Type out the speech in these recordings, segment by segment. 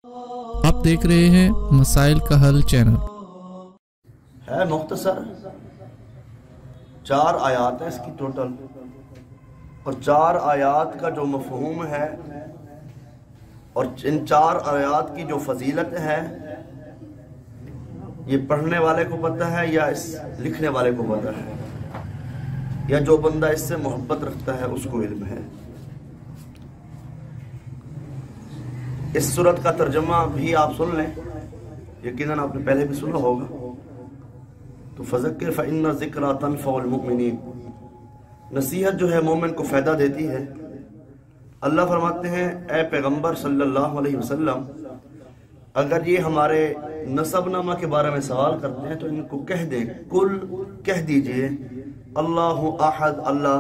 آپ دیکھ رہے ہیں مسائل کا حل چینل۔ ہے مختصر 4 آیات ہیں اس کی ٹوٹل، اور 4 آیات کا جو مفہوم ہے اور ان 4 آیات کی جو فضیلت ہے یہ پڑھنے والے کو پتہ ہے یا اس لکھنے والے کو پتہ ہے، یا جو بندہ اس سے محبت رکھتا ہے اس کو علم ہے۔ اس سورت کا ترجمہ بھی آپ سن لیں، یقیناً آپ نے پہلے بھی سنا ہوگا۔ تو فذکر فإن الذکریٰ تنفع المؤمنین، نصیحت جو ہے مومن کو فائدہ دیتی ہے۔ اللہ فرماتے ہیں اے پیغمبر صلی اللہ علیہ وسلم، اگر یہ ہمارے نسب نامہ کے بارے میں سوال کرتے ہیں تو ان کو کہہ دیں، کل کہہ دیجئے اللہ احد، اللہ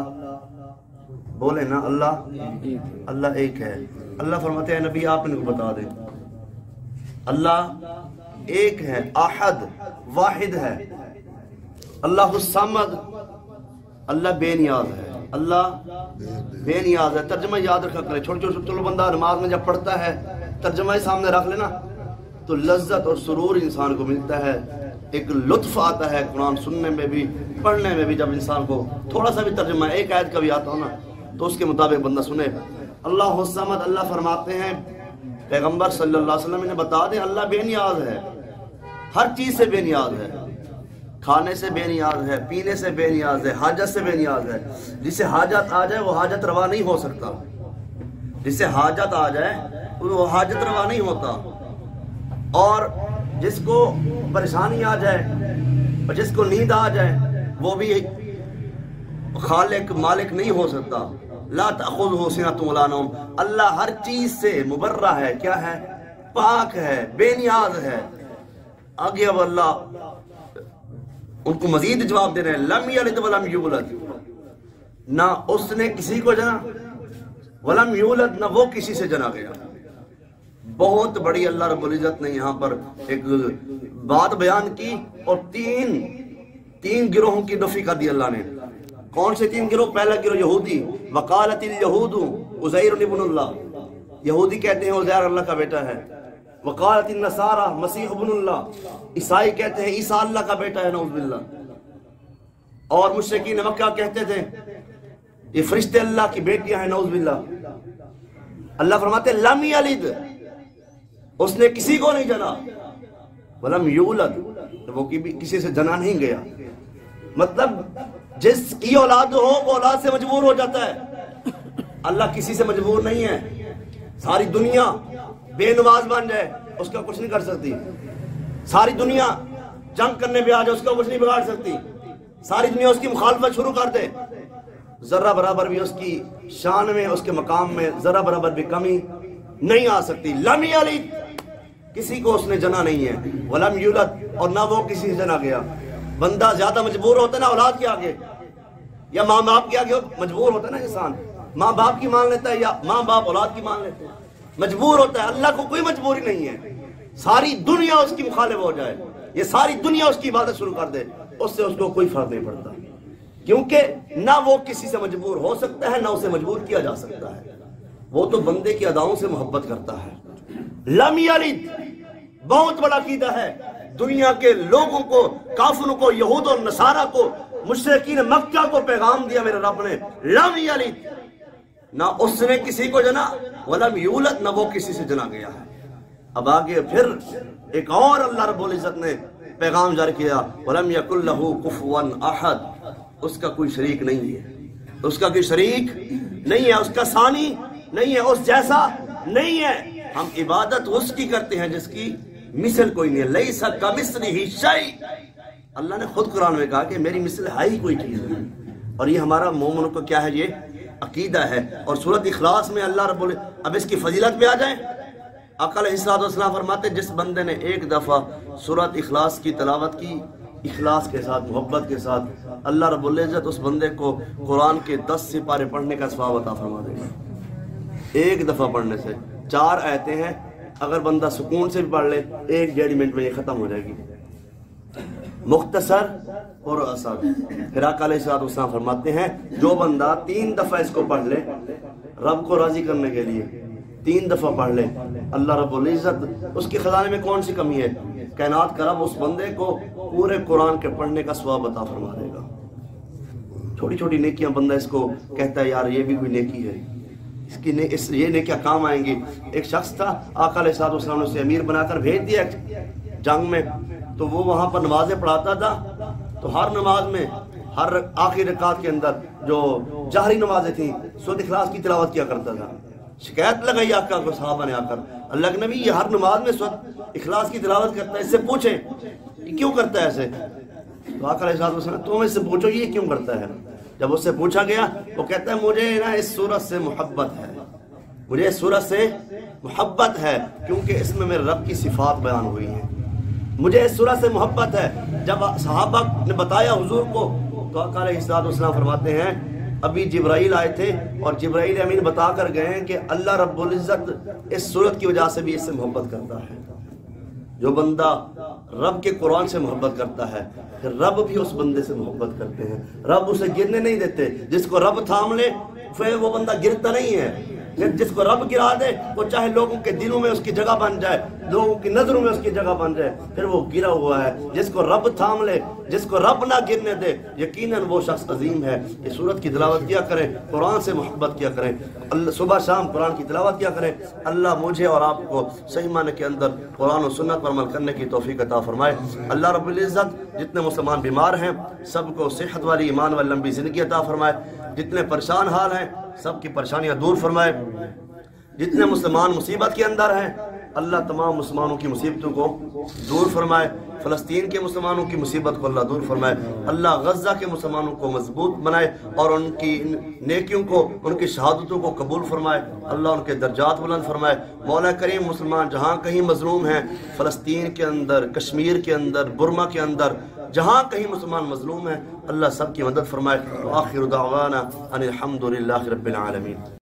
بولے نا، اللہ ایک ہے۔ اللہ فرماتے ہیں نبی آپ ان کو بتا دیں اللہ ایک ہے، احد واحد ہے، اللہ الصمد، اللہ بے نیاز ہے، اللہ بے نیاز ہے۔ ترجمہ یاد رکھا کرے، چھوٹے بندہ نماز میں جب پڑھتا ہے ترجمہ ہی سامنے رکھ لینا تو لذت اور سرور انسان کو ملتا ہے، ایک لطف آتا ہے قرآن سننے میں بھی پڑھنے میں بھی۔ جب انسان کو تھوڑا سا بھی ترجمہ ایک آیت کا بھی آتا ہو نا تو اس کے مطابق بندہ سنے۔ اللہ الصمد، اللہ فرماتے ہیں پیغمبر صلی اللہ علیہ وسلم انہیں بتا دیں اللہ بے نیاز ہے، ہر چیز سے بے نیاز ہے، کھانے سے بے نیاز ہے، پینے سے بے نیاز ہے، حاجت سے بے نیاز ہے۔ جسے حاجت آ جائے وہ حاجت روا نہیں ہو سکتا، جسے حاجت آ جائے وہ حاجت روا نہیں ہوتا، اور جس کو پریشانی آ جائے اور جس کو نیند آ جائے وہ بھی خالق مالک نہیں ہو سکتا۔ لا تأخذہ سنۃ ولا نوم، اللہ ہر چیز سے مبرہ ہے، کیا ہے؟ پاک ہے، بے نیاز ہے۔ آگے اب اللہ ان کو مزید جواب دے رہے ہیں، لم یلد ولم یولد، نہ اس نے کسی کو جنا، ولم یولد، نہ وہ کسی سے جنا گیا۔ بہت بڑی اللہ رب العزت نے یہاں پر ایک بات بیان کی، اور تین گروہوں کی نفی کر دی اللہ نے۔ کون سے 3 گروہ؟ پہلا گروہ یہودی، وقالت الیہود عزیر ابن اللہ، یہودی کہتے ہیں عزیر اللہ کا بیٹا ہے۔ وقالت النصارى مسیح ابن اللہ، عیسائی کہتے ہیں عیسیٰ اللہ کا بیٹا ہے، نعوذ باللہ۔ اور مشرکین مکہ کہتے تھے یہ فرشتے اللہ کی بیٹیاں ہیں، نعوذ باللہ۔ اللہ فرماتے ہیں لم یلد، اس نے کسی کو نہیں جنا، ولم یولد، وہ کسی سے جنا نہیں گیا۔ مطلب جس کی اولاد ہو وہ اولاد سے مجبور ہو جاتا ہے، اللہ کسی سے مجبور نہیں ہے۔ ساری دنیا بے نماز بن جائے اس کا کچھ نہیں کر سکتی، ساری دنیا جنگ کرنے پہ آ جائے اس کا کچھ نہیں بگاڑ سکتی، ساری دنیا اس کی مخالفت شروع کر دے، ذرہ برابر بھی اس کی شان میں، اس کے مقام میں ذرہ برابر بھی کمی نہیں آ سکتی۔ لم یلد، کسی کو اس نے جنا نہیں ہے، ولم یولد، اور نہ وہ کسی سے جنا گیا۔ بندہ زیادہ مجبور ہوتا ہے نا اولاد کے آگے یا ماں باپ کے آگے، مجبور ہوتا ہے نا انسان، ماں باپ کی مان لیتا ہے یا ماں باپ اولاد کی مان لیتے ہیں، مجبور ہوتا ہے۔ اللہ کو کوئی مجبوری نہیں ہے، ساری دنیا اس کی مخالف ہو جائے، یہ ساری دنیا اس کی عبادت شروع کر دے، اس سے اس کو کوئی فرق نہیں پڑتا، کیونکہ نہ وہ کسی سے مجبور ہو سکتا ہے نہ اسے مجبور کیا جا سکتا ہے، وہ تو بندے کی اداؤں سے محبت کرتا ہے۔ لم یلد بہت بڑا عقیدہ ہے، دنیا کے لوگوں کو، کافروں کو، یہود اور نصارہ کو، مشرکین مکہ کو پیغام دیا میرے رب نے، لم یلد، نہ اس نے کسی کو جنا، ولم یولد، نہ وہ کسی سے جنا گیا ہے۔ اب آگے پھر ایک اور اللہ رب العزت نے پیغام جاری کیا، ولم یکن لہ کفوا احد، اس کا کوئی شریک نہیں ہے، اس کا کوئی شریک نہیں ہے، اس کا ثانی نہیں ہے، اس جیسا نہیں ہے۔ ہم عبادت اس کی کرتے ہیں جس کی مثل کوئی نہیں ہے، لیس کمثلہ شیء، اللہ نے خود قرآن میں کہا کہ میری مثل ہے ہی کوئی چیز نہیں، اور یہ ہمارا مومنوں کو کیا ہے، یہ عقیدہ ہے۔ اور سورۃ اخلاص میں اللہ رب العزت، اب اس کی فضیلت پہ آ جائیں، آقا علیہ السلام فرماتے جس بندے نے ایک دفعہ سورۃ اخلاص کی تلاوت کی اخلاص کے ساتھ، محبت کے ساتھ، اللہ رب العزت اس بندے کو قرآن کے 10 سپارے پڑھنے کا ثواب عطا فرما دے گا، ایک دفعہ پڑھنے سے۔ 4 آیتیں ہیں، اگر بندہ سکون سے بھی پڑھ لے 1-1.5 منٹ میں یہ ختم ہو جائے گی، مختصر اور اثر۔ پھر آقا علیہ السلام فرماتے ہیں جو بندہ 3 دفعہ اس کو پڑھ لے رب کو راضی کرنے کے لیے، 3 دفعہ پڑھ لے، اللہ رب العزت اس کے خزانے میں کون سی کمی ہے؟ کائنات کا رب اس بندے کو پورے قرآن کے پڑھنے کا ثواب عطا فرما دے گا۔ چھوٹی چھوٹی نیکیاں بندہ اس کو کہتا ہے یار یہ بھی کوئی نیکی ہے، یہ نیکیاں کام آئیں گی۔ ایک شخص تھا، آقا علیہ السلام نے اسے امیر بنا کر بھیج دیا جنگ میں، تو وہ وہاں پر نمازیں پڑھاتا تھا، تو ہر نماز میں ہر آخری رکعت کے اندر جو جہری نمازیں تھیں سورۃ اخلاص کی تلاوت کیا کرتا تھا۔ شکایت لگائی آقا کو صحابہ نے آ کر، اللہ کے نبی یہ ہر نماز میں سورۃ اخلاص کی تلاوت کرتا ہے، اس سے پوچھیں یہ کیوں کرتا ہے ایسے؟ تو آقا علیہ السلام تم اس سے پوچھو یہ کیوں کرتا ہے۔ جب اس سے پوچھا گیا وہ کہتا ہے مجھے نا اس سورت سے محبت ہے، مجھے اس سورت سے محبت ہے کیونکہ اس میں میرے رب کی صفات بیان ہوئی ہیں، مجھے اس سورت سے محبت ہے۔ جب صحابہ نے بتایا حضور کو تو آقا علیہ السلام فرماتے ہیں ابھی جبرائیل آئے تھے اور جبرائیل امین بتا کر گئے ہیں کہ اللہ رب العزت اس سورت کی وجہ سے بھی اس سے محبت کرتا ہے۔ جو بندہ رب کے قرآن سے محبت کرتا ہے پھر رب بھی اس بندے سے محبت کرتے ہیں، رب اسے گرنے نہیں دیتے۔ جس کو رب تھام لے پھر وہ بندہ گرتا نہیں ہے، جس کو رب گرا دے وہ چاہے لوگوں کے دلوں میں اس کی جگہ بن جائے، لوگوں کی نظروں میں اس کی جگہ بن جائے، پھر وہ گرا ہوا ہے۔ جس کو رب تھام لے، جس کو رب نہ گرنے دے، یقیناً وہ شخص عظیم ہے۔ یہ سورت کی تلاوت کیا کریں، قرآن سے محبت کیا کریں، اللہ صبح شام قرآن کی تلاوت کیا کریں۔ اللہ مجھے اور آپ کو صحیح معنی کے اندر قرآن و سنت پر عمل کرنے کی توفیق عطا فرمائے۔ اللہ رب العزت جتنے مسلمان بیمار ہیں سب کو صحت والی ایمان والی لمبی زندگی عطا فرمائے، جتنے پریشان حال ہیں سب کی پریشانیاں دور فرمائے، جتنے مسلمان مصیبت کے اندر ہیں اللہ تمام مسلمانوں کی مصیبتوں کو دور فرمائے، فلسطین کے مسلمانوں کی مصیبت کو اللہ دور فرمائے، اللہ غزہ کے مسلمانوں کو مضبوط بنائے اور ان کی نیکیوں کو، ان کی شہادتوں کو قبول فرمائے، اللہ ان کے درجات بلند فرمائے۔ مولا کریم مسلمان جہاں کہیں مظلوم ہیں، فلسطین کے اندر، کشمیر کے اندر، برما کے اندر، جہاں کہیں مسلمان مظلوم ہیں اللہ سب کی مدد فرمائے۔ وآخر دعوانا ان الحمد للہ رب العالمین۔